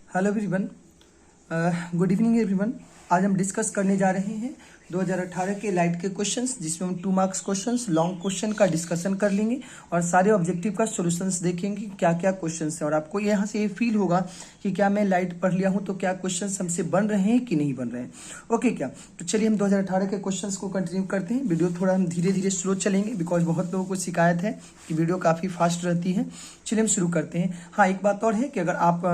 Hello everyone, good evening everyone. आज हम discuss करने जा रहे हैं 2018 के लाइट के क्वेश्चंस, जिसमें हम 2 मार्क्स क्वेश्चंस लॉन्ग क्वेश्चन का डिस्कशन कर लेंगे और सारे ऑब्जेक्टिव का सॉल्यूशंस देखेंगे क्या क्या क्वेश्चंस हैं। और आपको यहाँ से ये फील होगा कि क्या मैं लाइट पढ़ लिया हूँ तो क्या क्वेश्चंस हमसे बन रहे हैं कि नहीं बन रहे हैं। ओके क्या, तो चलिए हम 2018 के क्वेश्चंस को कंटिन्यू करते हैं। वीडियो थोड़ा हम धीरे धीरे स्लो चलेंगे बिकॉज बहुत लोगों को शिकायत है कि वीडियो काफ़ी फास्ट रहती है। चलिए हम शुरू करते हैं। हाँ, एक बात और है कि अगर आप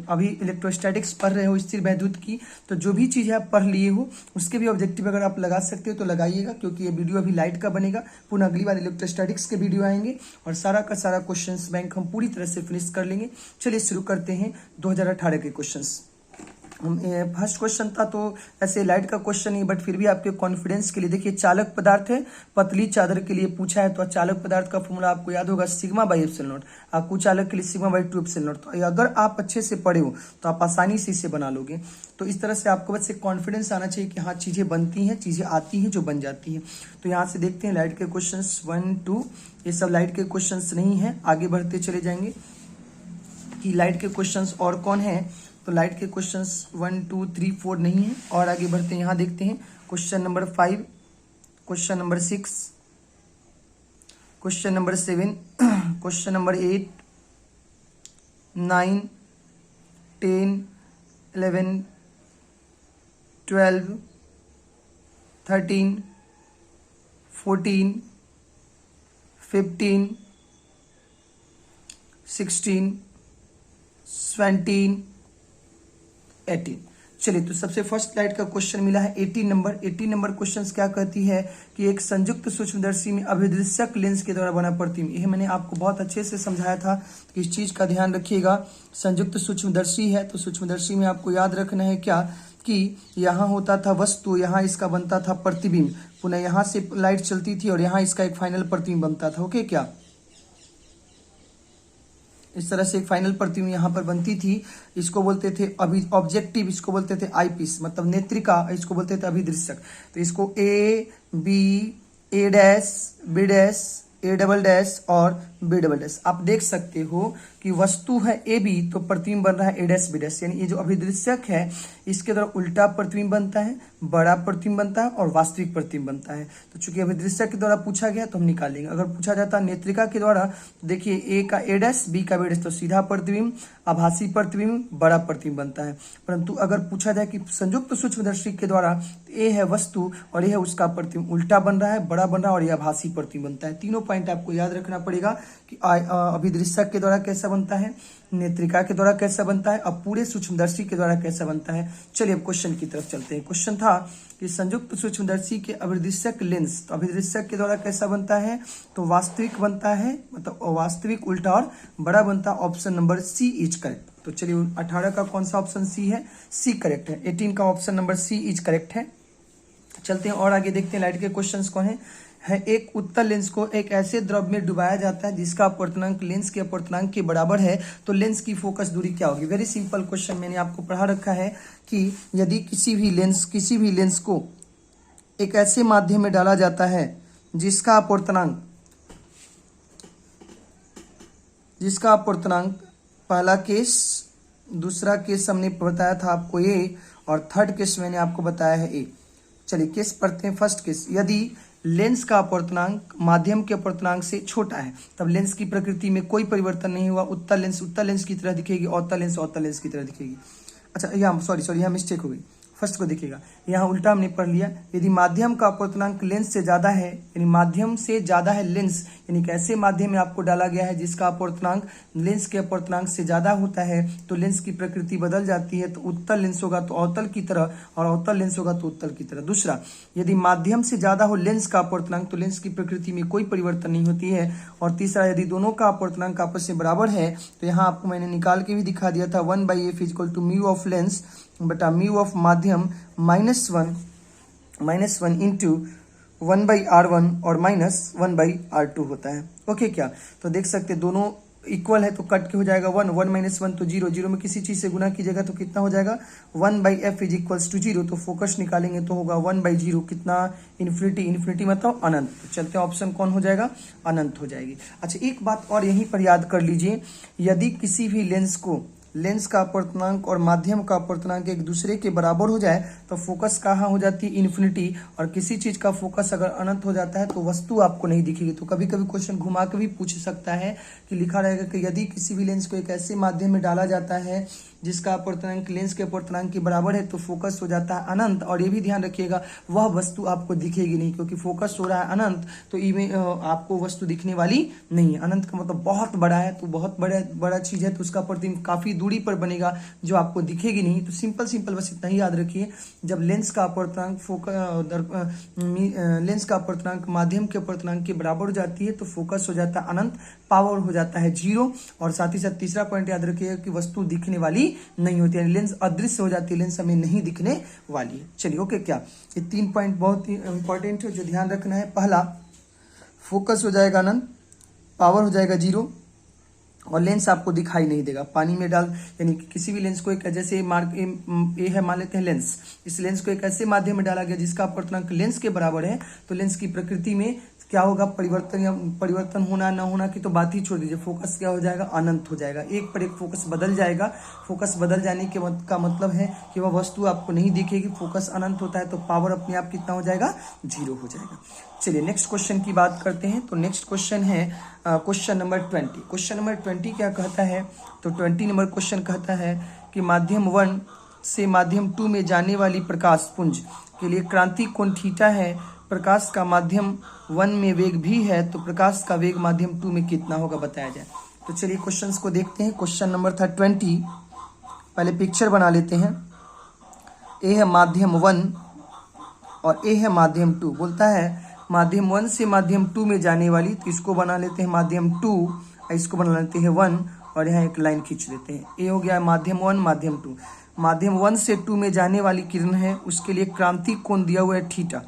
अभी इलेक्ट्रोस्टैटिक्स पढ़ रहे हो स्थिर वैद्युत की, तो जो भी चीज़ें आप पढ़ लिए हो उसके भी ऑब्जेक्टिव अगर आप लगा सकते हो तो लगाइएगा, क्योंकि ये वीडियो अभी लाइट का बनेगा। पुनः अगली बार इलेक्ट्रोस्टैटिक्स के वीडियो आएंगे और सारा का सारा क्वेश्चंस बैंक हम पूरी तरह से फिनिश कर लेंगे। चलिए शुरू करते हैं 2018 के क्वेश्चंस। फर्स्ट क्वेश्चन था तो ऐसे लाइट का क्वेश्चन नहीं, बट फिर भी आपके कॉन्फिडेंस के लिए देखिए, चालक पदार्थ है, पतली चादर के लिए पूछा है। तो चालक पदार्थ का फॉर्मूला आपको याद होगा सिग्मा बाई एप्सिलॉन नॉट। आपको चालक के लिए सिग्मा बाई 2 एप्सिलॉन नॉट। तो अगर आप अच्छे से पढ़े हो तो आप आसानी से इसे बना लोगे। तो इस तरह से आपको बस एक कॉन्फिडेंस आना चाहिए कि हाँ, चीज़ें बनती हैं, चीज़ें आती हैं जो बन जाती हैं। तो यहाँ से देखते हैं लाइट के क्वेश्चन 1, 2, ये सब लाइट के क्वेश्चन नहीं है। आगे बढ़ते चले जाएंगे कि लाइट के क्वेश्चन और कौन है। तो लाइट के क्वेश्चंस 1, 2, 3, 4 नहीं है। और आगे बढ़ते हैं, यहाँ देखते हैं question number 5, question number 6, question number 7, question number 8, 9, 10, 11, 12, 13, 14, 15, 16, 17, 18। चलिए, तो सबसे फर्स्ट लाइट का क्वेश्चन मिला है 18 नंबर। 18 नंबर क्वेश्चन क्या कहती है कि एक संयुक्त सूक्ष्मदर्शी में अभिदृश्यक लेंस के द्वारा बना प्रतिबिंब। यह मैंने आपको बहुत अच्छे से समझाया था कि इस चीज का ध्यान रखिएगा। संयुक्त सूक्ष्मदर्शी है तो सूक्ष्मदर्शी में आपको याद रखना है क्या कि यहाँ होता था वस्तु, यहाँ इसका बनता था प्रतिबिंब, पुनः यहाँ से लाइट चलती थी और यहाँ इसका एक फाइनल प्रतिबिंब बनता था। ओके क्या, इस तरह से एक फाइनल प्रतिबिंब यहाँ पर बनती थी। इसको बोलते थे ऑब्जेक्टिव, इसको बोलते थे आई पीस, मतलब नेत्रिका, इसको बोलते थे अभिदृश्यक। तो इसको A B, A dash, B dash, A double dash और बी डबल डैश। आप देख सकते हो कि वस्तु है ए बी तो प्रतिबिंब बन रहा है ए डैश बी डैश, यानी ये जो अभिदृश्यक है इसके द्वारा उल्टा प्रतिबिंब बनता है, बड़ा प्रतिबिंब बनता है और वास्तविक प्रतिबिंब बनता है। तो चूंकि अभिदृश्यक के द्वारा पूछा गया तो हम निकालेंगे। अगर पूछा जाता नेत्रिका के द्वारा, तो देखिए ए का ए डैश, बी का बी डैश, तो सीधा प्रतिबिंब, आभासी प्रतिबिंब, बड़ा प्रतिबिंब बनता है। परंतु अगर पूछा जाए कि संयुक्त सूक्ष्मदर्शी के द्वारा, ए है वस्तु और ये है उसका प्रतिबिंब, उल्टा बन रहा है, बड़ा बन रहा है और यह आभासी प्रतिबिंब बनता है। तीनों पॉइंट आपको याद रखना पड़ेगा कि अभिदृश्यक के द्वारा कैसा बनता है, नेत्रिका के द्वारा कैसा बनता है, अब पूरे सूक्ष्मदर्शी के द्वारा कैसा बनता है। चलिए अब क्वेश्चन की तरफ चलते हैं। क्वेश्चन था कि संयुक्त सूक्ष्मदर्शी के अभिदृश्यक लेंस, तो अभिदृश्यक के द्वारा कैसा बनता है, तो वास्तविक बनता है, मतलब वास्तविक, उल्टा और बड़ा बनता है। Option number C is correct. तो चलिए 18 का कौन सा ऑप्शन सी है, सी करेक्ट है। 18 का option number C is correct है। चलते हैं और आगे देखते हैं लाइट के क्वेश्चंस कौन है। एक उत्तल लेंस को एक ऐसे द्रव में डुबाया जाता है जिसका अपवर्तनांक लेंस के अपवर्तनांक के बराबर है, तो लेंस की फोकस दूरी क्या होगी। वेरी सिंपल क्वेश्चन, मैंने आपको पढ़ा रखा है कि यदि किसी भी लेंस को एक ऐसे माध्यम में डाला जाता है जिसका अपवर्तनांक पहला केस, दूसरा केस हमने बताया था आपको ए, और थर्ड केस मैंने आपको बताया है ए। चलिए केस पढ़ते हैं। फर्स्ट केस, यदि लेंस का अपवर्तनांक माध्यम के अपवर्तनांक से छोटा है, तब लेंस की प्रकृति में कोई परिवर्तन नहीं हुआ। उत्तल लेंस की तरह दिखेगी, अवतल लेंस की तरह दिखेगी। अच्छा, यहाँ सॉरी यहाँ मिस्टेक हो गई, फर्स्ट को दिखेगा, यहाँ उल्टा हमने पढ़ लिया। यदि माध्यम का अपवर्तनांक लेंस से ज्यादा है, यानी माध्यम से ज्यादा है लेंस, यानी कैसे माध्यम में आपको डाला गया है जिसका अपवर्तनांक लेंस के अपवर्तनांक से ज्यादा होता है, तो लेंस की प्रकृति बदल जाती है। तो उत्तल लेंस होगा तो अवतल की तरह, और अवतल लेंस होगा तो उत्तल की तरह। दूसरा, यदि माध्यम से ज्यादा हो लेंस का अपवर्तनांक, तो लेंस की प्रकृति में कोई परिवर्तन नहीं होती है। और तीसरा, यदि दोनों का अपवर्तनांक आपस में बराबर है, तो यहाँ आपको मैंने निकाल के भी दिखा दिया था 1/f equal to mu of lens बटा म्यू ऑफ माध्यम -1 इंटू 1/r1 और -1/r2 होता है। ओके क्या, तो देख सकते दोनों इक्वल है तो कट के हो जाएगा 1, 1 - 1 तो 0, 0 में किसी चीज से गुना कीजिएगा तो कितना हो जाएगा 1/f इज इक्वल्स टू 0। तो फोकस निकालेंगे तो होगा 1/0, कितना, इन्फिनिटी, इन्फिनिटी मतलब अनंत। तो चलते हैं ऑप्शन कौन हो जाएगा, अनंत हो जाएगी। अच्छा, एक बात और यहीं पर याद कर लीजिए, यदि किसी भी लेंस को लेंस का अपवर्तनांक और माध्यम का अपवर्तनांक एक दूसरे के बराबर हो जाए तो फोकस कहाँ हो जाती है, इन्फिनिटी। और किसी चीज का फोकस अगर अनंत हो जाता है तो वस्तु आपको नहीं दिखेगी। तो कभी कभी क्वेश्चन घुमा के भी पूछ सकता है कि लिखा रहेगा कि यदि किसी भी लेंस को एक ऐसे माध्यम में डाला जाता है जिसका अपवर्तनांक लेंस के अपवर्तनांक के बराबर है तो फोकस हो जाता है अनंत। और ये भी ध्यान रखिएगा वह वस्तु आपको दिखेगी नहीं, क्योंकि फोकस हो रहा है अनंत तो इमें आपको वस्तु दिखने वाली नहीं है। अनंत का मतलब बहुत बड़ा है, तो बहुत बड़ा चीज है तो उसका प्रतिबिंब काफी दूरी पर बनेगा जो आपको दिखेगी नहीं। तो सिंपल बस इतना ही याद रखिए, जब लेंस का अपवर्तनांक लेंस का अपवर्तनांक माध्यम के अपवर्तनांक के बराबर हो जाती है तो फोकस हो जाता है अनंत, पावर हो जाता है 0। और साथ ही साथ तीसरा पॉइंट याद रखिएगा कि वस्तु दिखने वाली नहीं होती है, लेंस अदृश्य हो जाती है, लेंस हमें नहीं दिखने वाली है। चलिए ओके, क्या ये 3 पॉइंट बहुत ही इंपॉर्टेंट है जो ध्यान रखना है। पहला, फोकस हो जाएगा अनंत, पावर हो जाएगा 0 और लेंस आपको दिखाई नहीं देगा। पानी में डाल यानी कि किसी भी लेंस को एक जैसे ए है मान लेते हैं लेंस, इस लेंस को एक ऐसे माध्यम में डाला गया जिसका अपवर्तनांक लेंस के बराबर है तो लेंस की प्रकृति में क्या होगा, परिवर्तन या परिवर्तन होना ना होना की तो बात ही छोड़ दीजिए, फोकस क्या हो जाएगा, अनंत हो जाएगा। एक पर एक फोकस बदल जाएगा। फोकस बदल जाने के का मतलब है कि वह वस्तु आपको नहीं दिखेगी। फोकस अनंत होता है तो पावर अपने आप कितना हो जाएगा, 0 हो जाएगा। चलिए नेक्स्ट क्वेश्चन की बात करते हैं। तो नेक्स्ट क्वेश्चन है क्वेश्चन नंबर 20। क्वेश्चन नंबर 20 क्या कहता है, तो 20 नंबर क्वेश्चन कहता है कि माध्यम 1 से माध्यम 2 में जाने वाली प्रकाश पुंज के लिए क्रांति कोण थीटा है। प्रकाश का माध्यम 1 में वेग भी है तो प्रकाश का वेग माध्यम 2 में कितना होगा बताया जाए। तो चलिए क्वेश्चंस को देखते हैं। क्वेश्चन नंबर था 20। पहले पिक्चर बना लेते हैं। ए है माध्यम 1 और ए है माध्यम 2। बोलता है माध्यम 1 से माध्यम 2 में जाने वाली, तो इसको बना लेते हैं माध्यम 2, इसको बना लेते हैं 1 और यहाँ एक लाइन खींच देते हैं। ए हो गया माध्यम 1 माध्यम 2। माध्यम 1 से 2 में जाने वाली किरण है, उसके लिए क्रांति कोण दिया हुआ है थीटा।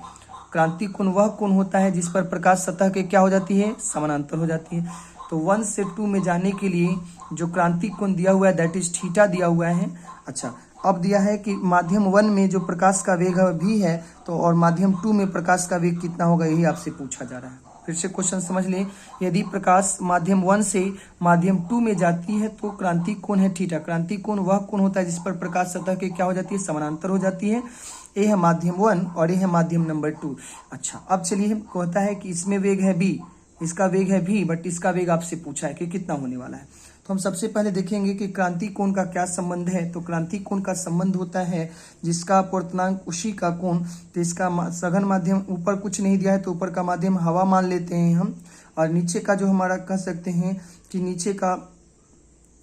क्रांति कोण वह कोण होता है जिस पर प्रकाश सतह के क्या हो जाती है, समानांतर हो जाती है। तो 1 से 2 में जाने के लिए जो क्रांति कोण दिया हुआ है दैट इज थीटा दिया हुआ है। अच्छा, अब दिया है कि माध्यम 1 में जो प्रकाश का वेग भी है तो और माध्यम 2 में प्रकाश का वेग कितना होगा, यही आपसे पूछा जा रहा है। फिर से क्वेश्चन समझ लें। यदि प्रकाश माध्यम 1 से माध्यम 2 में जाती है तो क्रांति कोण है थीटा। क्रांति कोण वह कोण होता है जिस पर प्रकाश सतह के क्या हो जाती है, समानांतर हो जाती है। ए है माध्यम 1 और ए है माध्यम नंबर 2। अच्छा, अब चलिए कहता है कि इसमें वेग है b, इसका वेग है v, बट इसका वेग आपसे पूछा है कि कितना होने वाला है। तो हम सबसे पहले देखेंगे कि क्रांति कोण का क्या संबंध है। तो क्रांति कोण का संबंध होता है जिसका अपवर्तनांक उसी का कोण। तो इसका सघन माध्यम ऊपर कुछ नहीं दिया है तो ऊपर का माध्यम हवा मान लेते हैं हम, और नीचे का जो हमारा कह सकते हैं कि नीचे का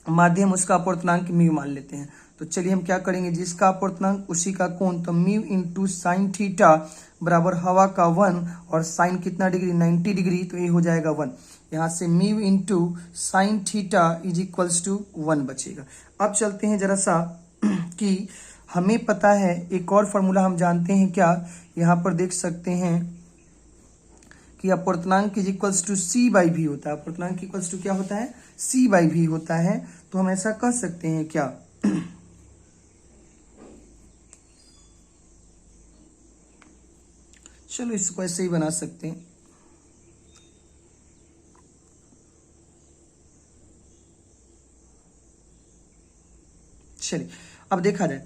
माध्यम उसका अपवर्तनांक म्यू मान लेते हैं। तो चलिए हम क्या करेंगे, जिसका अपवर्तनांक उसी का कोण, तो म्यू इंटू साइन थीटा बराबर हवा का 1 और साइन कितना डिग्री, 90 डिग्री, तो ये हो जाएगा 1। यहाँ से mu into sine theta is equals to 1 बचेगा। अब चलते हैं जरा सा कि हमें पता है एक और फॉर्मूला हम जानते हैं क्या, यहाँ पर देख सकते हैं कि अपवर्तनांक is equals to c by v होता है। अपवर्तनांक इक्वल्स टू क्या होता है, सी बाई भी होता है। तो हम ऐसा कह सकते हैं क्या, चलो इसको ऐसे ही बना सकते हैं। चलिए अब देखा जाए,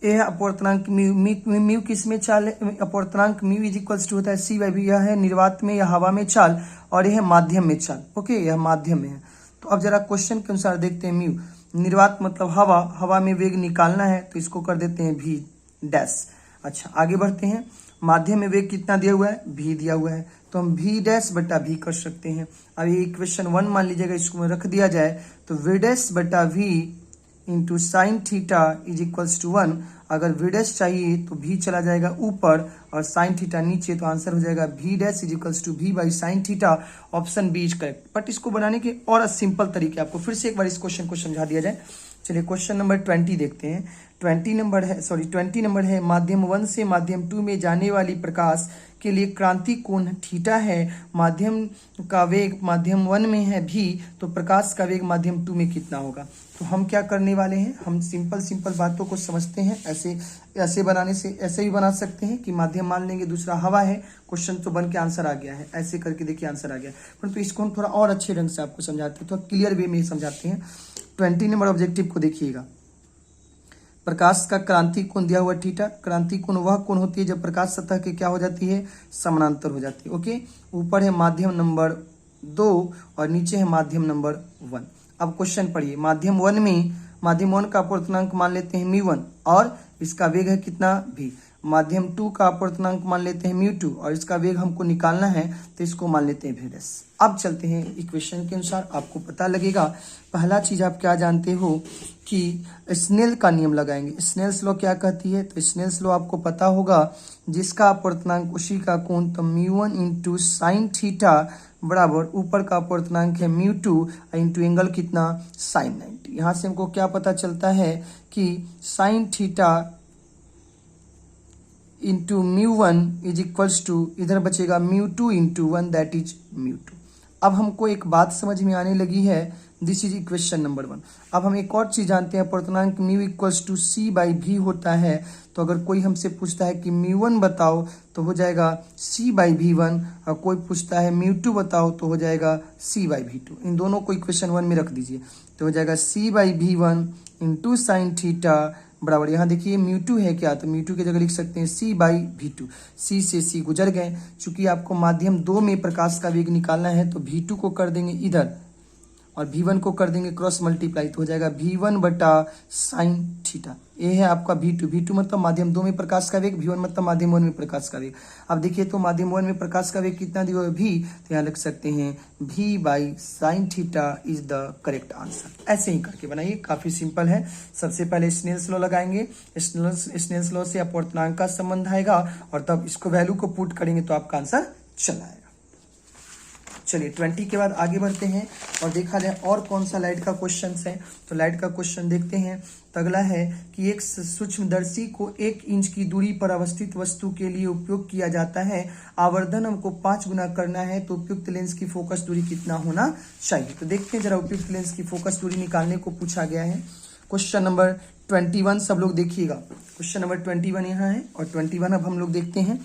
ए है अपवर्तनांक म्यू किस में चाल है, अपवर्तनांक म्यू इज इक्वल्स टू होता है सी बाई भी। यह है निर्वात में या हवा में चाल और यह है माध्यम में चाल। ओके, यह माध्यम में है। तो अब जरा क्वेश्चन के अनुसार देखते हैं। म्यू निर्वात मतलब हवा, हवा में वेग निकालना है तो इसको कर देते हैं भी डैश। अच्छा, आगे बढ़ते हैं। माध्यम में वेग कितना दिया हुआ है, भी दिया हुआ है, तो हम भी डैश बटा भी कर सकते हैं। अब ये इक्वेशन 1 मान लीजिएगा, इसको रख दिया जाए तो वी डैश बटा v into sine theta is equals to 1। अगर वी डैश चाहिए तो भी चला जाएगा ऊपर और साइन थीटा नीचे, तो आंसर हो जाएगा v dash is equals to v by sine theta. Option B is correct. But इसको बनाने के और सिंपल तरीके आपको फिर से एक बार इस क्वेश्चन को समझा दिया जाए। चलिए क्वेश्चन नंबर 20 देखते हैं। 20 नंबर है माध्यम 1 से माध्यम 2 में जाने वाली प्रकाश के लिए क्रांति कोण थीटा है। माध्यम का वेग माध्यम 1 में है भी, तो प्रकाश का वेग माध्यम 2 में कितना होगा। तो हम क्या करने वाले हैं, हम सिंपल बातों को समझते हैं। ऐसे बनाने से ऐसे भी बना सकते हैं कि माध्यम मान लेंगे, दूसरा हवा है, क्वेश्चन तो बन के आंसर आ गया है। ऐसे करके देखिए आंसर आ गया। परंतु इसको हम थोड़ा और अच्छे ढंग से आपको समझाते हैं, थोड़ा क्लियर वे में समझाते हैं। 20 नंबर ऑब्जेक्टिव को देखिएगा। प्रकाश का क्रांति कोण दिया हुआ थीटा। क्रांति कोण वह कोण होती है जब प्रकाश सतह के क्या हो जाती है, समानांतर हो जाती है। ओके, ऊपर है माध्यम नंबर 2 और नीचे है माध्यम नंबर 1। अब क्वेश्चन पढ़िए। माध्यम 1 में माध्यम 1 का अपवर्तनांक मान लेते हैं μ1 और इसका वेग है कितना v। माध्यम 2 का अपवर्तनांक मान लेते हैं μ2 और इसका वेग हमको निकालना है तो इसको मान लेते हैं v'। अब चलते हैं इक्वेशन के अनुसार, आपको पता लगेगा। पहला चीज आप क्या जानते हो कि स्नेल का नियम लगाएंगे। स्नेल्स लॉ क्या कहती है, तो स्नेल्स लॉ आपको पता होगा, जिसका अपवर्तनांक उसी का कोण, तो μ1 इंटू साइन थीटा बराबर ऊपर का अपवर्तनांक है μ2 इंटू एंगल कितना, साइन 90। यहाँ से हमको क्या पता चलता है कि sine theta into μ1 is equals to, इधर बचेगा μ2 इंटू 1 दैट इज μ2। अब हमको एक बात समझ में आने लगी है, दिस इज इक्वेशन नंबर 1। अब हम एक और चीज जानते हैं, अपवर्तनांक μ equals to c by v होता है। तो अगर कोई हमसे पूछता है कि μ1 बताओ तो हो जाएगा c बाई v1, और कोई पूछता है μ2 बताओ तो हो जाएगा c बाई v2। इन दोनों को इक्वेशन 1 में रख दीजिए तो हो जाएगा c by v1 into sine theta बराबर, यहाँ देखिए μ2 है क्या, तो μ2 की जगह लिख सकते हैं c बाई v2। c से c गुजर गए। चूंकि आपको माध्यम 2 में प्रकाश का वेग निकालना है तो v2 को कर देंगे इधर और v1 को कर देंगे क्रॉस मल्टीप्लाई, तो हो जाएगा v1 बटा साइन थीटा। ये है आपका v2। v2 मतलब माध्यम 2 में प्रकाश का वेग, v1 मतलब माध्यम 1 में प्रकाश का वेग। अब देखिए तो माध्यम 1 में प्रकाश का वेग कितना दिया हुआ है, v, तो यहाँ लिख सकते हैं v by sine theta is the correct answer. ऐसे ही करके बनाइए, काफी सिंपल है। सबसे पहले स्नेल्स लॉ लगाएंगे। स्नेल्स लॉ से अपवर्तनांक का संबंध आएगा और तब इसको वैल्यू को पुट करेंगे तो आपका आंसर चल आएगा। चलिए 20 के बाद आगे बढ़ते हैं और देखा जाए और कौन सा लाइट का क्वेश्चन है। तो लाइट का क्वेश्चन देखते हैं। तो अगला है कि एक सूक्ष्मदर्शी को 1 इंच की दूरी पर अवस्थित वस्तु के लिए उपयोग किया जाता है। आवर्धन हमको 5 गुना करना है तो उपयुक्त लेंस की फोकस दूरी कितना होना चाहिए। तो देखते हैं जरा, उपयुक्त लेंस की फोकस दूरी निकालने को पूछा गया है। क्वेश्चन नंबर 21 सब लोग देखिएगा। क्वेश्चन नंबर 21 यहाँ है और 21 अब हम लोग देखते हैं।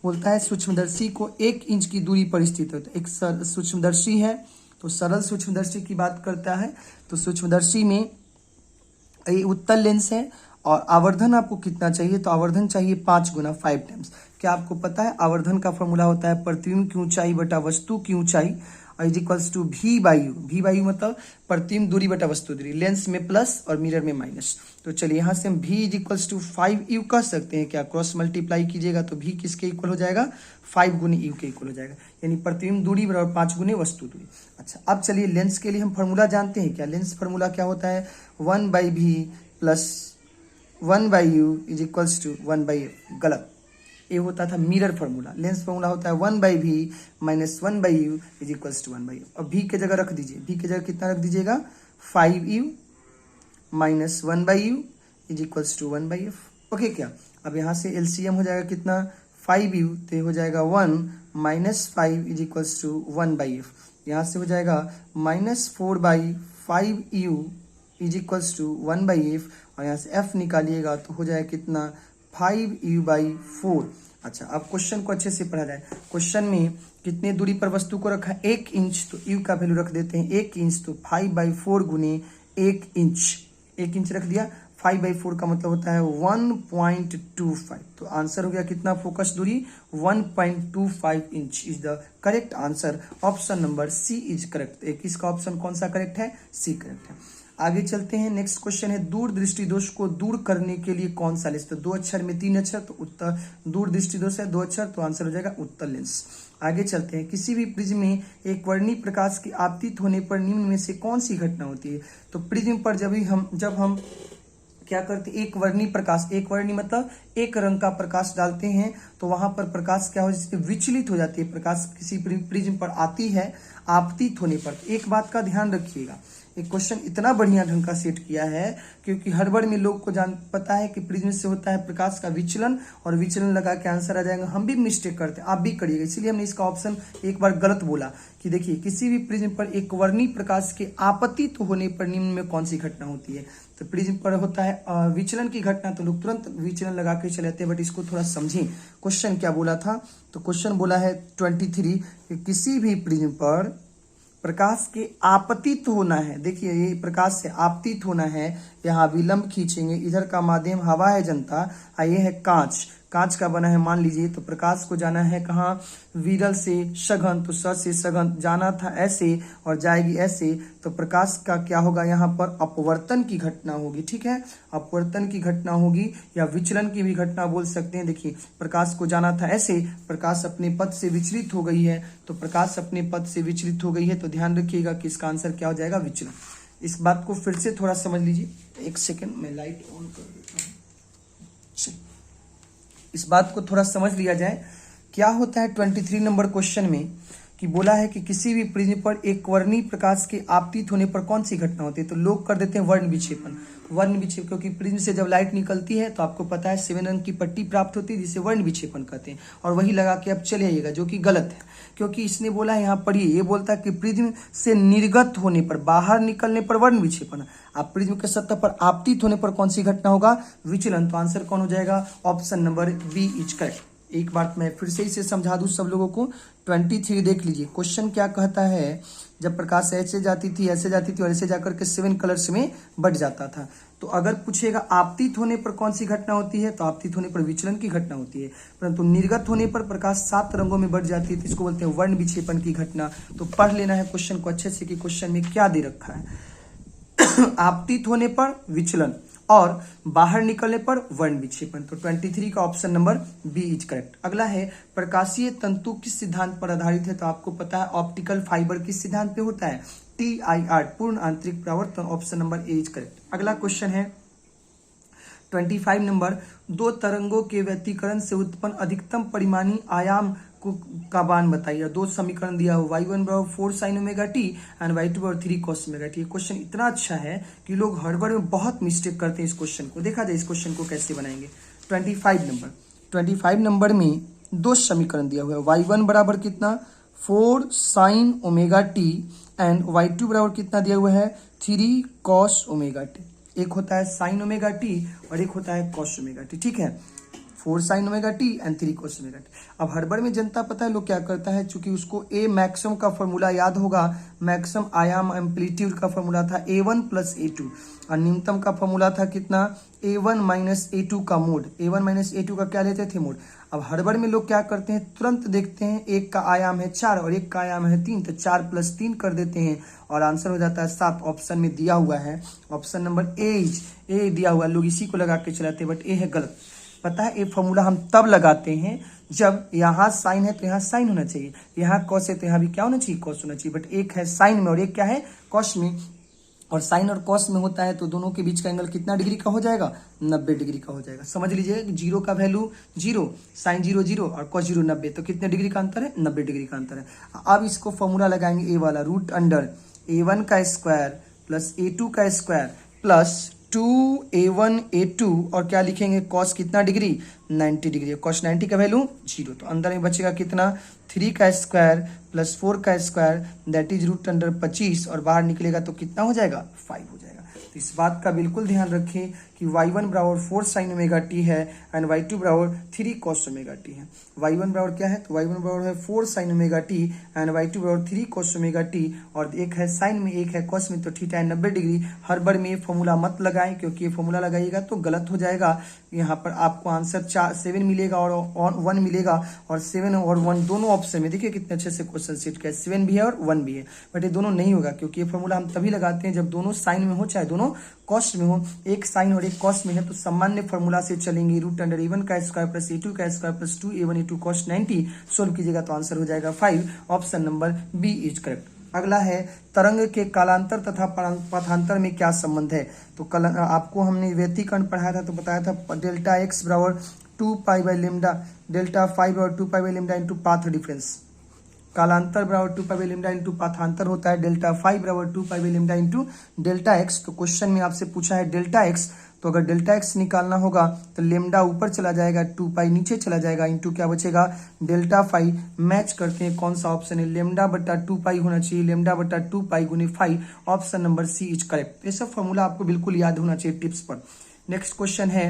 बोलता है सूक्ष्मदर्शी को 1 इंच की दूरी पर स्थित है। तो एक सूक्ष्मदर्शी है, तो सरल सूक्ष्मदर्शी की बात करता है। तो सूक्ष्मदर्शी में ये उत्तल लेंस है और आवर्धन आपको कितना चाहिए, तो आवर्धन चाहिए 5 गुना 5 टाइम्स। क्या आपको पता है आवर्धन का फॉर्मूला होता है प्रतिबिंब की ऊंचाई बटा वस्तु की ऊंचाई is equals to v by u. v by u मतलब प्रतिबिंब दूरी बटा वस्तु दूरी, लेंस में प्लस और मिरर में माइनस। तो चलिए यहाँ से हम v is equals to 5u कह सकते हैं। क्या क्रॉस मल्टीप्लाई कीजिएगा तो v किसके इक्वल हो जाएगा, 5 गुने u के इक्वल हो जाएगा, यानी प्रतिबिंब दूरी बराबर 5 गुने वस्तु दूरी। अच्छा, अब चलिए लेंस के लिए हम फॉर्मूला जानते हैं क्या। लेंस फॉर्मूला क्या होता है, 1 by v plus 1 by u is equals to 1 by f। गलत, ये होता था मिरर फार्मूला। लेंस फार्मूला होता है 1 by v minus 1 by u is equals to 1 by f. अब v के जगह रख दीजिए, v के जगह कितना रख दीजिएगा, 5u minus 1 by u is equals to 1 by f. Okay क्या, अब यहाँ से एलसीएम हो जाएगा कितना, 5u तो हो जाएगा 1 minus 5 is equals to 1 by f. यहाँ से हो जाएगा minus 4 by 5u is equals to 1 by f और यहाँ से f निकालिएगा तो हो जाएगा कितना, 5u बाई 4। अच्छा, अब क्वेश्चन को अच्छे से पढ़ा जाए। क्वेश्चन में कितने दूरी पर वस्तु को रखा है, 1 इंच, तो u का वैल्यू रख देते हैं 1 इंच, तो 5 बाई 4 गुने 1 इंच। 1 इंच रख दिया, 5 बाई 4 का मतलब होता है 1.25। तो आंसर हो गया कितना, फोकस दूरी 1.25 inch is the correct answer. Option number C is correct. इसका ऑप्शन कौन सा करेक्ट है, सी करेक्ट है। आगे चलते हैं, नेक्स्ट क्वेश्चन है दूर दृष्टि दोष को दूर करने के लिए कौन सा लेंस। तो 2 अक्षर में 3 अक्षर, तो उत्तर दूर दृष्टि दोष है 2 अक्षर, तो आंसर हो जाएगा उत्तर लेंस। आगे चलते हैं, किसी भी प्रिज्म में एक वर्णीय प्रकाश के आपतित होने पर निम्न में से कौन सी घटना होती है। तो प्रिज्म पर जब हम क्या करते, एक वर्णीय प्रकाश, एक वर्णीय मतलब एक रंग का प्रकाश डालते हैं तो वहां पर प्रकाश क्या हो जाती है, विचलित हो जाती है। प्रकाश किसी प्रिज्म पर आती है आपतित होने पर। एक बात का ध्यान रखिएगा, एक क्वेश्चन इतना बढ़िया ढंग का सेट किया है क्योंकि हड़बड़ में लोग को पता है कि प्रिज्म से होता है प्रकाश का विचलन और विचलन लगा के आंसर आ जाएगा। हम भी मिस्टेक करते हैं, आप भी करिएगा, इसीलिए हमने इसका ऑप्शन एक बार गलत बोला कि देखिए किसी भी प्रिज्म पर एक वर्णीय प्रकाश के आपतित होने पर निम्न में कौन सी घटना होती है। तो प्रिज्म पर होता है विचलन की घटना, तो लोग तुरंत विचलन लगा के चले जाते हैं, बट इसको थोड़ा समझें। क्वेश्चन क्या बोला था, तो क्वेश्चन बोला है 23 कि किसी भी प्रिज्म पर प्रकाश के आपतित होना है, देखिए ये प्रकाश से आपतित होना है, यहाँ विलंब खींचेंगे, इधर का माध्यम हवा है जनता, ये है कांच, कांच का बना है मान लीजिए, तो प्रकाश को जाना है कहाँ, विरल से सघन, तो स से सघन जाना था ऐसे और जाएगी ऐसे, तो प्रकाश का क्या होगा, यहाँ पर अपवर्तन की घटना होगी, ठीक है, अपवर्तन की घटना होगी या विचलन की भी घटना बोल सकते हैं। देखिए प्रकाश को जाना था ऐसे, प्रकाश अपने पथ से विचलित हो गई है, तो प्रकाश अपने पथ से विचलित हो गई है, तो ध्यान रखिएगा कि इसका आंसर क्या हो जाएगा, विचलन। इस बात को फिर से थोड़ा समझ लीजिए, एक सेकेंड मैं लाइट ऑन कर देता हूँ। इस बात को थोड़ा समझ लिया जाए, क्या होता है 23 नंबर क्वेश्चन में कि बोला है कि किसी भी प्रिज्म पर एक वर्णीय प्रकाश के आपतित होने पर कौन सी घटना होती है, तो लोग कर देते हैं वर्ण विक्षेपण, वर्ण विक्षेपण, क्योंकि प्रिज्म से जब लाइट निकलती है तो आपको पता है 7 रंग की पट्टी प्राप्त होती है जिसे वर्ण विक्षेपण कहते हैं, और वही लगा के अब चले आइएगा, जो कि गलत है, क्योंकि इसने बोला है, यहाँ पढ़िए, ये बोलता है कि प्रिज्म से निर्गत होने पर, बाहर निकलने पर वर्ण विक्षेपण, आप प्रिज्म के सतह पर आपतित होने पर कौन सी घटना होगा, विचलन, तो आंसर कौन हो जाएगा, option number B is correct. एक बार मैं फिर से इसे समझा दूं सब लोगों को, 23 देख लीजिए, क्वेश्चन क्या कहता है, जब प्रकाश ऐसे जाती थी, ऐसे जाती थी और ऐसे जाकर के 7 कलर्स में बढ़ जाता था, तो अगर पूछेगा आपतित होने पर कौन सी घटना होती है, तो आपतित होने पर विचलन की घटना होती है, परंतु निर्गत होने पर प्रकाश 7 रंगों में बढ़ जाती है, तो इसको बोलते हैं वर्ण विक्षेपण की घटना। तो पढ़ लेना है क्वेश्चन को अच्छे से कि क्वेश्चन में क्या दे रखा है। आपतित होने पर विचलन और बाहर निकलने पर वर्ण विक्षेपण, तो 23 का option number B is correct. अगला है प्रकाशीय तंतु किस सिद्धांत पर आधारित है, तो आपको पता है ऑप्टिकल फाइबर किस सिद्धांत पे होता है, TIR, पूर्ण आंतरिक परावर्तन, option number A is correct. अगला क्वेश्चन है 25 नंबर, दो तरंगों के व्यतिकरण से उत्पन्न अधिकतम परिमाणी आयाम का मान बताइए। दो समीकरण दिया हो, y1 बराबर 4 sin omega T and y2 बराबर 3 cos ओमेगा टी। क्वेश्चन इतना अच्छा है कि लोग हड़बड़ में बहुत मिस्टेक करते हैं इस क्वेश्चन को। देखा जाए इस क्वेश्चन को कैसे बनाएंगे। 25 नंबर में दो समीकरण दिया हुआ है, y1 बराबर कितना 4 sin omega T and y2 बराबर कितना दिया हुआ है 3 cos ओमेगा टी। एक होता है साइन ओमेगा टी और एक होता है कॉस ओमेगा टी, ठीक है। 4 sin omega T and 3 cos omega T. अब हड़बड़ में जनता पता है लोग क्या करता है, चूंकि उसको ए मैक्सिमम का फॉर्मूला याद होगा, मैक्सिमम आयाम एम्पलीट्यूड का फॉर्मूला था A1 प्लस A2 और न्यूनतम का फॉर्मूला था कितना A1 माइनस A2 का मोड। A1 माइनस A2 का क्या लेते थे मोड। अब हड़बड़ में लोग क्या करते हैं, तुरंत देखते हैं एक का आयाम है 4 और एक का आयाम है 3, तो 4 प्लस 3 कर देते हैं और आंसर हो जाता है 7। ऑप्शन में दिया हुआ है ऑप्शन नंबर ए दिया हुआ है, लोग इसी को लगा के चलाते हैं, बट ए है गलत। पता है ये फॉर्मूला हम तब लगाते हैं जब यहाँ साइन है तो यहाँ साइन होना चाहिए, यहाँ कॉस है तो यहाँ भी क्या होना चाहिए कॉस होना चाहिए, बट एक है साइन में और एक क्या है कॉस में, और साइन और कॉस में होता है तो दोनों के बीच का एंगल कितना डिग्री का हो जाएगा 90 डिग्री का हो जाएगा। समझ लीजिए जीरो का वैल्यू 0, साइन 0 0 और कॉस 0 90, तो कितने डिग्री का अंतर है 90 डिग्री का अंतर है। अब इसको फॉर्मूला लगाएंगे ए वाला, रूट अंडर A1 का स्क्वायर प्लस A2 का स्क्वायर प्लस 2A1 A2 और क्या लिखेंगे कॉस कितना डिग्री 90 डिग्री, कॉस 90 का वैल्यू 0, तो अंदर में बचेगा कितना 3 का स्क्वायर प्लस 4 का square that is root under 25 और बाहर निकलेगा तो कितना हो जाएगा 5 हो जाएगा। तो इस बात का बिल्कुल ध्यान रखें कि y1 बराबर 4 sin ओमेगा टी है एंड y2 बराबर 3 cos ओमेगा टी है। y1 बराबर क्या है, तो y1 बराबर है 4 sin omega T and y2 बराबर 3 cos ओमेगा टी, और एक है साइन में एक है कॉस में, तो थीटा है 90 डिग्री। हर बार में ये फॉर्मूला मत लगाएं क्योंकि ये फॉर्मूला लगाइएगा तो गलत हो जाएगा। यहाँ पर आपको आंसर 7 मिलेगा और 1 मिलेगा, और 7 और 1 दोनों ऑप्शन में देखिए कितने अच्छे से क्वेश्चन सेट किया, 7 भी है और 1 भी है, बट ये दोनों नहीं होगा क्योंकि ये फॉर्मूला हम तभी लगाते हैं जब दोनों साइन में हो चाहे दोनों कॉस में हो। एक साइन और एक कॉस में है तो सामान्य फॉर्मूला से चलेंगे, रूट अंडर A1 का स्क्वायर प्लस A2 का square plus 2A1 A2 cos 90 solve कीजिएगा तो आंसर हो जाएगा 5। Option number B is correct. अगला है तरंग के कालांतर तथा पथांतर में क्या संबंध है, तो आपको हमने व्यतिकरण पढ़ाया था तो बताया था डेल्टा एक्स बराबर 2 pi by lambda, delta five बराबर 2 pi by lambda into path difference. कालांतर बराबर 2 पाई बाई लेमडा इंटू पाथांतर होता है डेल्टा फाइव बराबर 2 pi by lambda into delta x. तो क्वेश्चन में आपसे पूछा है डेल्टा एक्स, तो अगर डेल्टा एक्स निकालना होगा तो लेमडा ऊपर चला जाएगा 2 पाई नीचे चला जाएगा इंटू क्या बचेगा डेल्टा फाइव। मैच करते हैं कौन सा ऑप्शन है, लेमडा बटा 2 पाई होना चाहिए, लेमडा बटा 2 पाई गुने 5। Option number C is correct. ये सब फॉर्मूला आपको बिल्कुल याद होना चाहिए टिप्स पर। नेक्स्ट क्वेश्चन है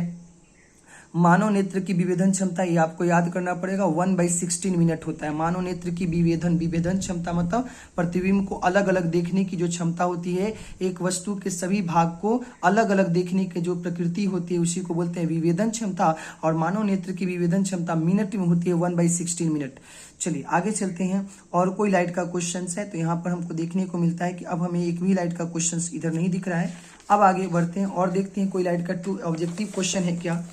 मानव नेत्र की विभेदन क्षमता, ये आपको याद करना पड़ेगा, 1/16 मिनट होता है। मानव नेत्र की विभेदन क्षमता मतलब प्रतिबिंब को अलग अलग देखने की जो क्षमता होती है, एक वस्तु के सभी भाग को अलग अलग देखने की जो प्रकृति होती है उसी को बोलते हैं विभेदन क्षमता। और मानव नेत्र की विभेदन क्षमता मिनट में होती है, 1/16 मिनट। चलिए आगे चलते हैं। और कोई लाइट का क्वेश्चन है तो यहाँ पर हमको देखने को मिलता है कि अब हमें एक भी लाइट का क्वेश्चन इधर नहीं दिख रहा है। अब आगे बढ़ते हैं और देखते हैं कोई लाइट का 2 ऑब्जेक्टिव क्वेश्चन है क्या।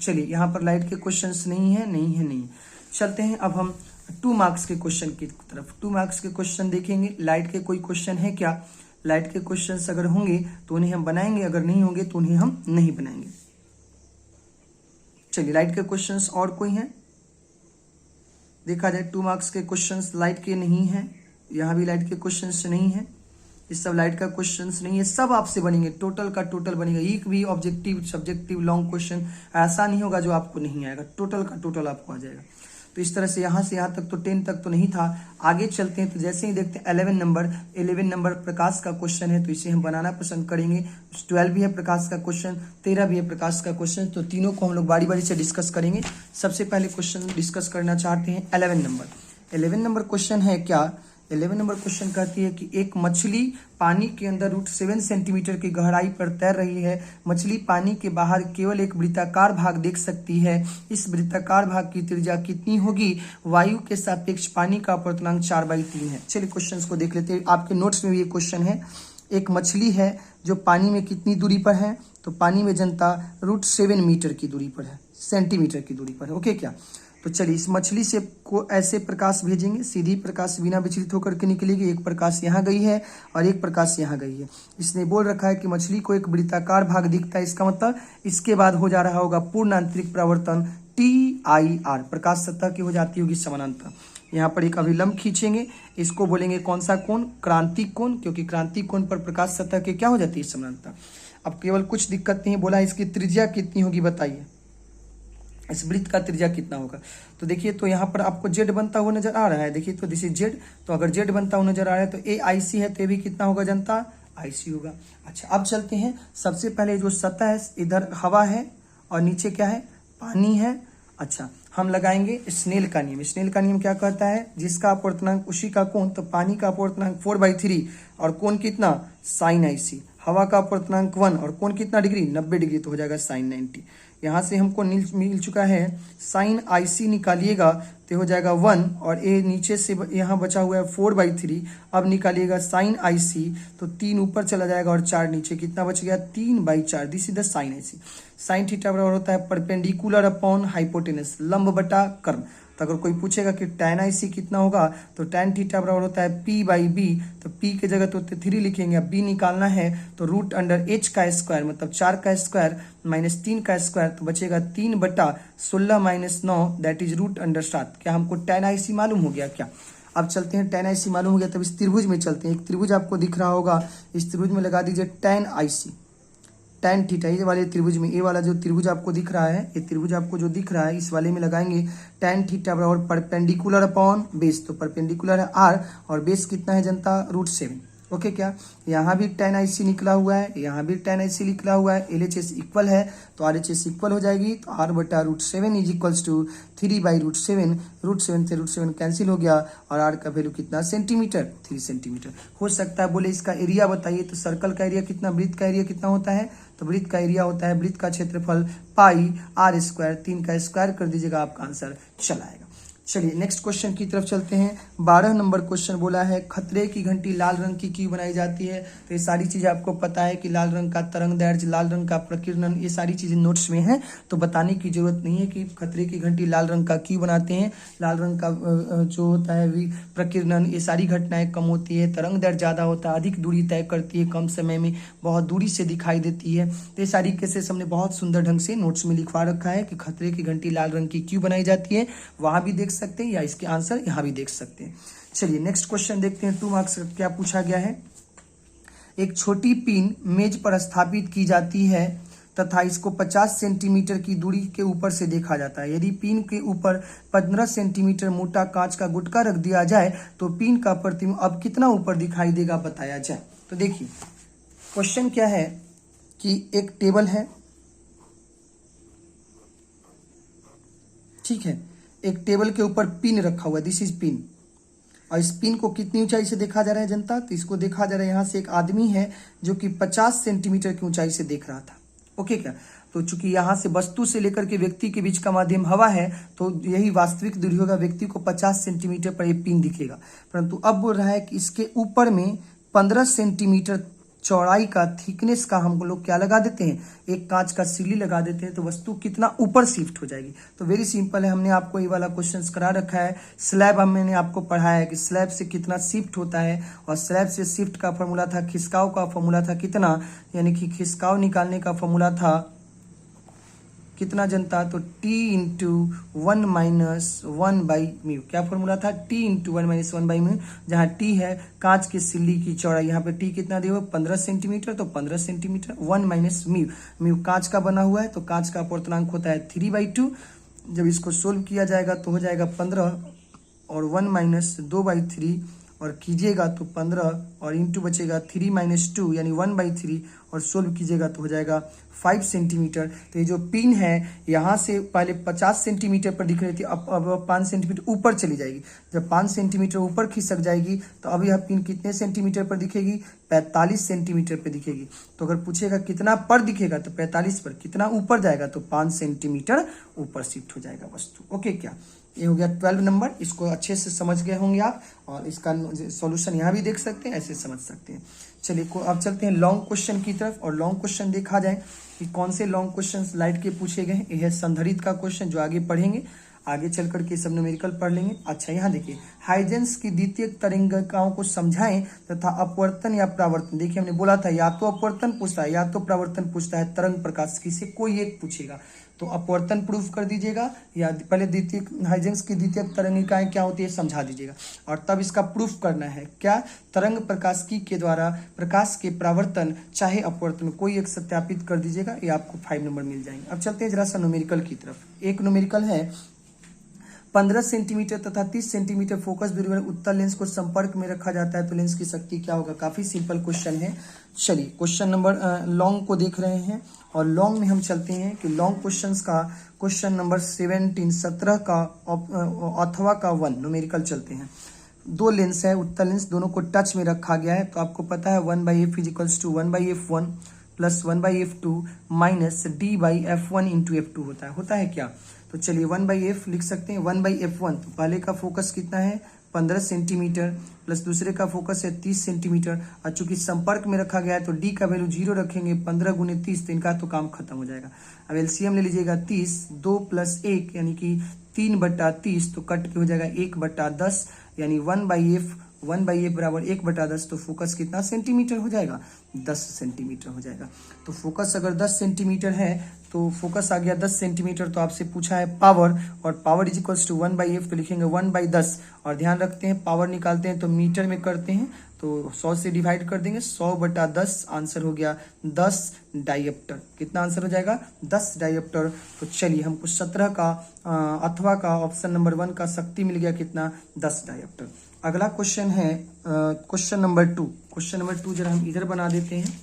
चलिए यहाँ पर लाइट के क्वेश्चंस नहीं है। चलते हैं अब हम 2 मार्क्स के क्वेश्चन की तरफ। 2 मार्क्स के क्वेश्चन देखेंगे। लाइट के कोई क्वेश्चन है क्या? लाइट के क्वेश्चंस अगर होंगे तो उन्हें हम बनाएंगे, अगर नहीं होंगे तो उन्हें हम नहीं बनाएंगे। चलिए लाइट के क्वेश्चंस और कोई हैं? देखा जाए 2 मार्क्स के क्वेश्चंस लाइट के नहीं है, यहाँ भी लाइट के क्वेश्चंस नहीं है, ये सब लाइट का क्वेश्चंस नहीं है, सब आपसे बनेंगे, टोटल का टोटल बनेगा। एक भी ऑब्जेक्टिव सब्जेक्टिव लॉन्ग क्वेश्चन ऐसा नहीं होगा जो आपको नहीं आएगा, टोटल का टोटल आपको आ जाएगा। तो इस तरह से यहाँ तक तो 10 तक तो नहीं था। आगे चलते हैं तो जैसे ही देखते हैं 11 नंबर प्रकाश का क्वेश्चन है तो इसे हम बनाना पसंद करेंगे। 12 भी है प्रकाश का क्वेश्चन, 13 भी है प्रकाश का क्वेश्चन, तो तीनों को हम लोग बारी बारी से डिस्कस करेंगे। सबसे पहले क्वेश्चन डिस्कस करना चाहते हैं 11 नंबर। 11 नंबर क्वेश्चन है क्या? 11 नंबर क्वेश्चन कहती है कि एक मछली पानी के अंदर √7 सेंटीमीटर की गहराई पर तैर रही है। मछली पानी के बाहर केवल एक वृत्ताकार भाग देख सकती है। इस वृत्ताकार भाग की त्रिज्या कितनी होगी? वायु के सापेक्ष पानी का अपवर्तनांक 4/3 है। चलिए क्वेश्चन को देख लेते हैं। आपके नोट्स में भी ये क्वेश्चन है। एक मछली है जो पानी में कितनी दूरी पर है? तो पानी में जनता √7 मीटर की दूरी पर है, सेंटीमीटर की दूरी पर है। ओके क्या? तो चलिए इस मछली से को ऐसे प्रकाश भेजेंगे, सीधी प्रकाश बिना विचलित होकर के निकलेगी। एक प्रकाश यहाँ गई है और एक प्रकाश यहाँ गई है। इसने बोल रखा है कि मछली को एक वृत्ताकार भाग दिखता है, इसका मतलब इसके बाद हो जा रहा होगा पूर्ण आंतरिक परावर्तन TIR, प्रकाश सतह की हो जाती होगी समानांतर। यहाँ पर एक अभिलंब खींचेंगे, इसको बोलेंगे कौन सा कोण? क्रांतिक कोण, क्योंकि क्रांतिक कोण पर प्रकाश सतह के क्या हो जाती है? समानांतर। अब केवल कुछ दिक्कत नहीं, बोला इसकी त्रिज्या कितनी होगी बताइए, इस वृत्त का त्रिज्या कितना होगा? तो देखिए तो यहाँ पर आपको जेड बनता हुआ नजर आ रहा है। देखिए तो दिस इज जेड, तो अगर जेड बनता हुआ नजर आ रहा है तो AIC है, तो ये भी कितना होगा जनता? IC होगा। अच्छा अब चलते हैं। सबसे पहले जो सतह है, इधर हवा है और नीचे क्या है? पानी है। अच्छा हम लगाएंगे स्नेल का नियम। स्नेल का नियम क्या कहता है? जिसका अपवर्तनांक उसी का कोण, तो पानी का अपवर्तनांक 4/3 और कोण कितना? sin IC। हवा का अपवर्तनांक 1 और कोण कितना डिग्री? 90 डिग्री, तो हो जाएगा sin 90। यहाँ से हमको मिल चुका है sin IC, निकालिएगा तो हो जाएगा 1 और ये नीचे से यहाँ बचा हुआ है 4/3। अब निकालिएगा sin IC तो 3 ऊपर चला जाएगा और 4 नीचे, कितना बच गया? 3/4। This is the sin IC। sin theta बराबर होता है परपेंडिकुलर अपॉन हाइपोटेनस, लंब बटा कर्ण। तो अगर कोई पूछेगा कि tan IC कितना होगा तो tan थीटा बराबर होता है P/B, तो P के जगह तो 3 लिखेंगे। अब B निकालना है तो √h का स्क्वायर मतलब 4 का स्क्वायर माइनस 3 का स्क्वायर, तो बचेगा 3/16 - 9 दैट इज √7। क्या हमको tan IC मालूम हो गया क्या? अब चलते हैं, tan IC मालूम हो गया तब इस त्रिभुज में चलते हैं। एक त्रिभुज आपको दिख रहा होगा, इस त्रिभुज में लगा दीजिए tan IC, tan थीटा। ये वाले त्रिभुज में, ये वाला जो त्रिभुज आपको दिख रहा है, ये त्रिभुज आपको जो दिख रहा है इस वाले में लगाएंगे tan थीटा बराबर परपेंडिकुलर अपॉन बेस, तो परपेंडिकुलर है R और बेस कितना है जनता? √7। ओके क्या? यहाँ भी tan IC निकला हुआ है, यहाँ भी tan IC निकला हुआ है। LHS इक्वल है तो RHS इक्वल हो जाएगी, तो R/√7 इज इक्वल्स टू 3/√7। √7 से √7 कैंसिल हो गया और R का वैल्यू कितना? Centimetre, 3 centimetre. हो सकता है बोले इसका एरिया बताइए, तो सर्कल का एरिया कितना, वृत्त का एरिया कितना होता है? तो वृत्त का एरिया होता है, वृत्त का क्षेत्रफल πr², 3 का स्क्वायर कर दीजिएगा, आपका आंसर चला आएगा। चलिए नेक्स्ट क्वेश्चन की तरफ चलते हैं। 12 नंबर क्वेश्चन बोला है खतरे की घंटी लाल रंग की क्यों बनाई जाती है? तो ये सारी चीजें आपको पता है कि लाल रंग का तरंग दैर्ध्य, लाल रंग का प्रकीर्णन, ये सारी चीजें नोट्स में है, तो बताने की जरूरत नहीं है कि खतरे की घंटी लाल रंग का क्यों बनाते हैं। लाल रंग का जो होता है प्रकीर्णन, ये सारी घटनाएं कम होती है, तरंग दैर्ध्य ज्यादा होता है, अधिक दूरी तय करती है, कम समय में बहुत दूरी से दिखाई देती है। तो ये सारी केसेस हमने बहुत सुंदर ढंग से नोट्स में लिखवा रखा है कि खतरे की घंटी लाल रंग की क्यों बनाई जाती है, वहां भी देख सकते हैं या इसके आंसर यहां भी देख सकते हैं। चलिए नेक्स्ट क्वेश्चन देखते हैं। 2 मार्क्स क्या पूछा गया है? एक छोटी पिन मेज पर स्थापित की जाती है तथा इसको 50 सेंटीमीटर की दूरी के ऊपर से देखा जाता है। यदि पिन के ऊपर 15 सेंटीमीटर मोटा कांच का गुटका रख दिया जाए तो पिन का प्रतिबिंब अब कितना ऊपर दिखाई देगा, बताया जाए। तो देखिए क्वेश्चन क्या है कि एक टेबल है, ठीक है। एक टेबल के ऊपर पिन रखा हुआ है, दिस इज पिन, और इस पिन को कितनी ऊंचाई से देखा जा रहा है जनता? तो इसको देखा जा रहा है यहाँ से एक आदमी है जो कि 50 सेंटीमीटर की ऊंचाई से देख रहा था। ओके क्या? तो चूंकि यहाँ से वस्तु से लेकर के व्यक्ति के बीच का माध्यम हवा है, तो यही वास्तविक दूरी होगा, व्यक्ति को 50 सेंटीमीटर पर ये पिन दिखेगा। परंतु अब बोल रहा है कि इसके ऊपर में 15 सेंटीमीटर चौड़ाई का थिकनेस का हम लोग क्या लगा देते हैं, एक कांच का सिल्ली लगा देते हैं, तो वस्तु कितना ऊपर शिफ्ट हो जाएगी। तो वेरी सिंपल है, हमने आपको ये वाला क्वेश्चन करा रखा है। स्लैब मैंने आपको पढ़ाया है कि स्लैब से कितना शिफ्ट होता है, और स्लैब से शिफ्ट का फॉर्मूला था, खिसकाव का फॉर्मूला था कितना, यानी कि खिसकाव निकालने का फॉर्मूला था कितना जनता? तो t इंटू 1 माइनस 1/μ। क्या फॉर्मूला था? t इंटू 1 माइनस 1/μ, जहाँ t है कांच के सिल्ली की चौड़ाई। यहाँ पे t कितना दिया हुआ? 15 सेंटीमीटर, तो 15 सेंटीमीटर 1 माइनस μ। μ कांच का बना हुआ है, तो कांच का अपवर्तनांक होता है 3/2। जब इसको सोल्व किया जाएगा तो हो जाएगा 15, और 1 माइनस 2/3 और कीजिएगा तो 15, और इंटू बचेगा 3 माइनस 2 यानी 1/3, और सोल्व कीजिएगा तो हो जाएगा 5 सेंटीमीटर। तो ये जो पिन है यहाँ से पहले 50 सेंटीमीटर पर दिख रही थी, अब 5 सेंटीमीटर ऊपर चली जाएगी। जब 5 सेंटीमीटर ऊपर खिसक जाएगी तो अब यह पिन कितने सेंटीमीटर पर दिखेगी? 45 सेंटीमीटर पर दिखेगी। तो अगर पूछेगा कितना पर दिखेगा तो 45 पर, कितना ऊपर जाएगा तो 5 सेंटीमीटर ऊपर शिफ्ट हो जाएगा वस्तु। ओके क्या? ये हो गया 12 नंबर। इसको अच्छे से समझ गए होंगे आप, और इसका सॉल्यूशन यहाँ भी देख सकते हैं, ऐसे समझ सकते हैं। चलिए अब चलते हैं लॉन्ग क्वेश्चन की तरफ, और लॉन्ग क्वेश्चन देखा जाए कि कौन से लॉन्ग क्वेश्चन लाइट के पूछे गए हैं। यह है संधारित्र का क्वेश्चन, जो आगे पढ़ेंगे, आगे चल करके सब न्यूमेरिकल पढ़ लेंगे। अच्छा यहाँ देखिए, हाइजेंस की द्वितीय तरंगिकाओं को समझाएं तथा अपवर्तन या परावर्तन। देखिए हमने बोला था या तो अपवर्तन पूछता है या तो परावर्तन पूछता है, तरंग प्रकाश की से कोई एक पूछेगा। तो अपवर्तन प्रूफ कर दीजिएगा, या पहले द्वितीय हाइजेंस की द्वितीय तरंगिकाएं क्या होती है समझा दीजिएगा, और तब इसका प्रूफ करना है क्या, तरंग प्रकाशिकी के द्वारा प्रकाश के परावर्तन चाहे अपवर्तन, कोई एक सत्यापित कर दीजिएगा। ये आपको 5 नंबर मिल जाएंगे। अब चलते हैं जरा सा न्यूमेरिकल की तरफ। एक न्यूमेरिकल है 15 सेंटीमीटर तथा 30 सेंटीमीटर फोकस दूरी वाले उत्तल लेंस को संपर्क में रखा जाता है तो लेंस की शक्ति क्या होगा। काफी सिंपल क्वेश्चन है। चलिए क्वेश्चन नंबर लॉन्ग को देख रहे हैं, और लॉन्ग में हम चलते हैं कि लॉन्ग क्वेश्चंस का क्वेश्चन नंबर 17 का अथवा का 1 न्यूमेरिकल चलते हैं। दो लेंस है, उत्तल लेंस, दोनों को टच में रखा गया है। तो आपको पता है 1/f equals to 1/f1 plus 1/f2 minus d/f1 into f2 होता है क्या। तो चलिए 1/f लिख सकते हैं। 1/f1 तो पहले का फोकस कितना है 15 सेंटीमीटर, प्लस दूसरे का फोकस है 30 सेंटीमीटर, और चूंकि संपर्क में रखा गया है तो d का वैल्यू 0 रखेंगे, 15 गुने 30, तो इनका तो काम खत्म हो जाएगा। अब एलसीएम ले लीजिएगा 30, 2 + 1 यानी कि 3/30, तो कट के हो जाएगा 1/10, यानी 1/f बराबर 1/10, तो फोकस कितना सेंटीमीटर हो जाएगा 10 सेंटीमीटर हो जाएगा। तो फोकस अगर 10 सेंटीमीटर है तो फोकस आ गया 10 सेंटीमीटर। तो आपसे पूछा है पावर, और power is equals to 1/f, तो लिखेंगे 1/10, और ध्यान रखते हैं पावर निकालते हैं तो मीटर में करते हैं, तो 100 से डिवाइड कर देंगे, 100/10, आंसर हो गया 10 डायप्टर। कितना आंसर हो जाएगा 10 डायप्टर। तो चलिए हमको 17 का अथवा का ऑप्शन नंबर 1 का शक्ति मिल गया कितना 10 डायप्टर। अगला क्वेश्चन है क्वेश्चन नंबर 2। क्वेश्चन नंबर 2 जरा हम इधर बना देते हैं।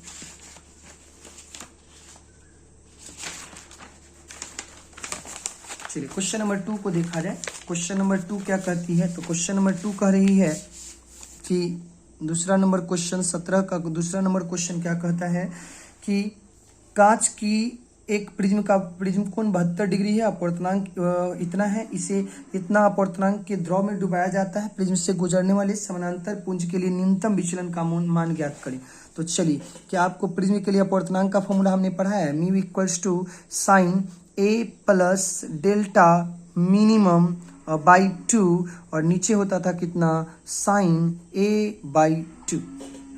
चलिए क्वेश्चन नंबर 2 को देखा जाए। क्वेश्चन नंबर 2 क्या कहती है, तो क्वेश्चन नंबर 2 कह रही है कि दूसरा नंबर क्वेश्चन 17 का दूसरा नंबर क्वेश्चन क्या कहता है कि कांच की एक प्रिज्म कोण 72 डिग्री है, अपवर्तनांक इतना है, इसे इतना अपवर्तनांक के द्रव में डुबाया जाता है। प्रिज्म से गुजरने वाले समानांतर पुंज के लिए न्यूनतम विचलन का मान ज्ञात करें। तो चलिए, क्या आपको प्रिज्म के लिए अपवर्तनांक का फॉर्मूला हमने पढ़ा है, mu equals to sine a plus delta minimum by 2, और नीचे होता था कितना साइन a/2।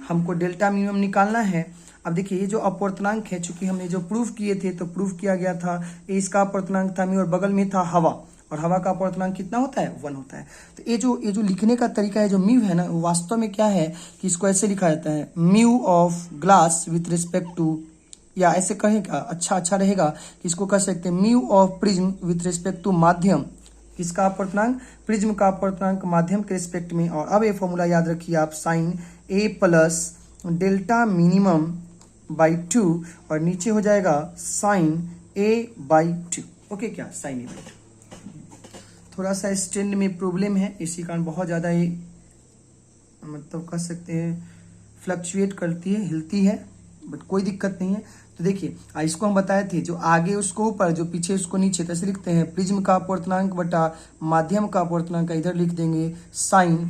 हमको डेल्टा मिनिमम निकालना है। अब देखिए ये जो अपवर्तनांक है, चूंकि हमने जो प्रूफ किए थे तो प्रूफ किया गया था ये इसका अपवर्तनांक था म्यू, और बगल में था हवा, और हवा का अपवर्तनांक कितना होता है 1 होता है। तो ये जो लिखने का तरीका है जो म्यू है ना, वास्तव में क्या है कि इसको ऐसे लिखा जाता है mu of glass with respect to, या ऐसे कहेगा अच्छा रहेगा कि इसको कह सकते हैं mu of prism with respect to माध्यम। किसका अपवर्तनांक, प्रिज्म का अपवर्तनांक माध्यम के रिस्पेक्ट में। और अब ये फॉर्मूला याद रखिए आप, sine a plus delta minimum by 2, और नीचे हो जाएगा साइन a/2। ओके क्या, साइन a/2। थोड़ा सा स्टैंड में प्रॉब्लम है, इसी कारण बहुत ज़्यादा ये मतलब कह सकते हैं फ्लक्चुएट करती है, हिलती है, बट कोई दिक्कत नहीं है। तो देखिए इसको हम बताए थे, जो आगे उसको ऊपर, जो पीछे उसको नीचे, कैसे लिखते हैं, प्रिज्म का अपवर्तनांक बटा माध्यम का अपवर्तनांक, इधर लिख देंगे sine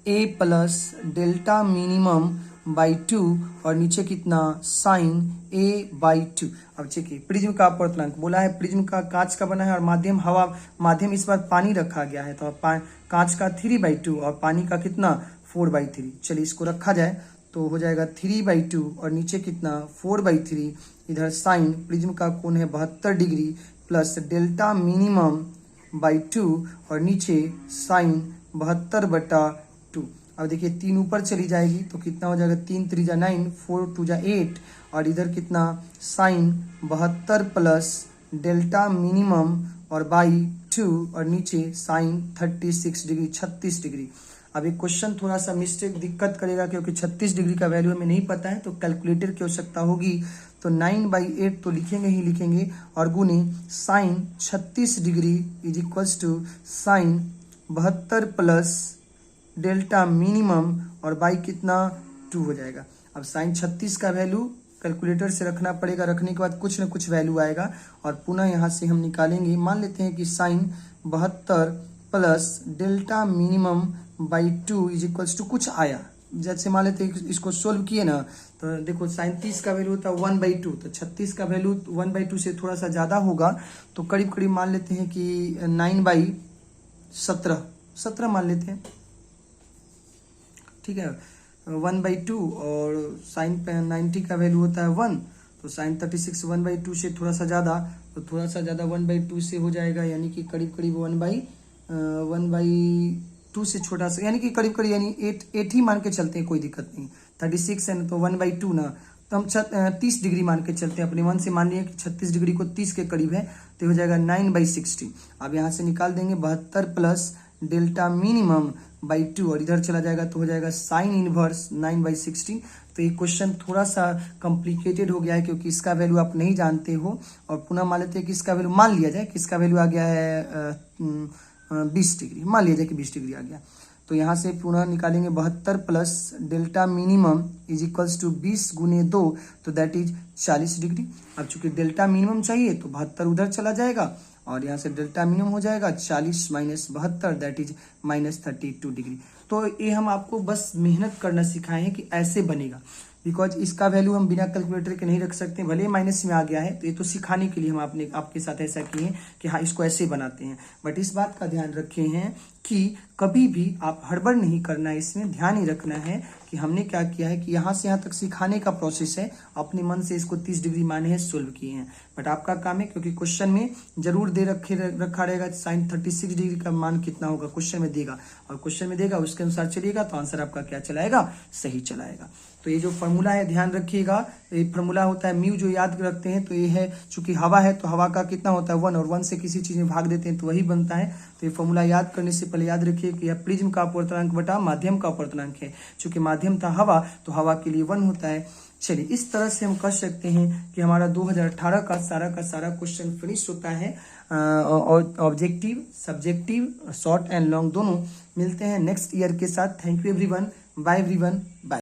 a plus delta minimum by 2 और नीचे कितना साइन ए बाई 2। अब चलिए प्रिज्म का अपवर्तनांक बोला है, प्रिज्म का कांच का बना है और माध्यम हवा, माध्यम इस बार पानी रखा गया है, तो कांच का 3/2 और पानी का कितना 4/3। चलिए इसको रखा जाए तो हो जाएगा 3/2 और नीचे कितना 4/3। इधर साइन प्रिज्म का कोण है 72 degree plus delta minimum by 2 और नीचे साइन 72/2। अब देखिए 3 ऊपर चली जाएगी तो कितना हो जाएगा, 3 3 जा 9, 4 2 जा 8 और इधर कितना साइन 72 प्लस डेल्टा मिनिमम और बाई 2 और नीचे साइन 36 डिग्री 36 डिग्री। अब एक क्वेश्चन थोड़ा सा मिस्टेक दिक्कत करेगा क्योंकि 36 डिग्री का वैल्यू हमें नहीं पता है, तो कैलकुलेटर की आवश्यकता होगी। तो 9/8 तो लिखेंगे ही लिखेंगे और गुने sine 36 degree is equals to sine 72 plus delta minimum और बाई कितना 2 हो जाएगा। अब साइन 36 का वैल्यू कैलकुलेटर से रखना पड़ेगा, रखने के बाद कुछ न कुछ वैल्यू आएगा और पुनः यहाँ से हम निकालेंगे। मान लेते हैं कि sine 72 plus delta minimum by 2 is equals to कुछ आया। जैसे मान लेते हैं इसको सोल्व किए ना, तो देखो साइन 30 का वैल्यू होता है 1/2, तो 36 का वैल्यू 1/2 से थोड़ा सा ज़्यादा होगा, तो करीब करीब मान लेते हैं कि 9/17 मान लेते हैं, ठीक है। 1/2 और साइन 90 का वैल्यू होता है 1, तो साइन 36 1/2 से थोड़ा सा ज़्यादा, तो थोड़ा सा ज़्यादा 1/2 से हो जाएगा, यानी कि करीब करीब 1/2 से छोटा सा, यानी कि करीब करीब यानी 8 ही मान के चलते हैं, कोई दिक्कत नहीं। 36 है ना, तो 1/2 ना, तो हम 30 डिग्री मान के चलते हैं, अपने मन से मान लिया कि 36 डिग्री को 30 के करीब है, तो हो जाएगा 9/60। अब यहाँ से निकाल देंगे 72 प्लस डेल्टा मिनिमम बाई 2 और इधर चला जाएगा तो हो जाएगा साइन इनवर्स 9/16। तो ये क्वेश्चन थोड़ा सा कॉम्प्लिकेटेड हो गया है क्योंकि इसका वैल्यू आप नहीं जानते हो। और पुनः मान लेते हैं कि इसका वैल्यू, मान लिया जाए कि इसका वैल्यू आ गया है 20 डिग्री, मान लिया जाए कि 20 डिग्री आ गया, तो यहाँ से पुनः निकालेंगे 72 plus delta minimum is equals to 20 गुने 2, तो दैट इज 40 डिग्री। अब चूंकि डेल्टा मिनिमम चाहिए तो 72 उधर चला जाएगा और यहाँ से डेल्टा मिनिमम हो जाएगा 40 माइनस 72 दैट इज -32 डिग्री। तो ये हम आपको बस मेहनत करना सिखाए हैं कि ऐसे बनेगा, बिकॉज इसका वैल्यू हम बिना कैलकुलेटर के नहीं रख सकते, भले माइनस में आ गया है, तो ये तो सिखाने के लिए हम आपके साथ ऐसा किए हैं कि हाँ इसको ऐसे बनाते हैं। बट इस बात का ध्यान रखे हैं कि कभी भी आप हड़बड़ नहीं करना है, इसमें ध्यान ही रखना है कि हमने क्या किया है कि यहाँ से यहाँ तक सिखाने का प्रोसेस है, अपने मन से इसको 30 डिग्री माने हैं, सोल्व किए हैं। बट आपका काम है, क्योंकि क्वेश्चन में जरूर रखा रहेगा साइन 36 डिग्री का मान कितना होगा, क्वेश्चन में देगा, और क्वेश्चन में देगा उसके अनुसार चलिएगा तो आंसर आपका क्या चलाएगा, सही चलाएगा। तो ये जो फॉर्मूला है ध्यान रखिएगा, ये फॉर्मूला होता है म्यू, जो याद रखते हैं तो ये है, चूंकि हवा है तो हवा का कितना होता है 1, और 1 से किसी चीज में भाग देते हैं तो वही बनता है। तो ये फॉर्मूला याद करने से पहले याद रखिए कि यह प्रिज्म का अपवर्तनांक बटा माध्यम का अपवर्तनांक है, चूंकि माध्यम था हवा तो हवा के लिए 1 होता है। चलिए इस तरह से हम कह सकते हैं कि हमारा 2018 का सारा क्वेश्चन फिनिश होता है। और objective, subjective, short and long दोनों। मिलते हैं नेक्स्ट ईयर के साथ। Thank you everyone, bye everyone, bye.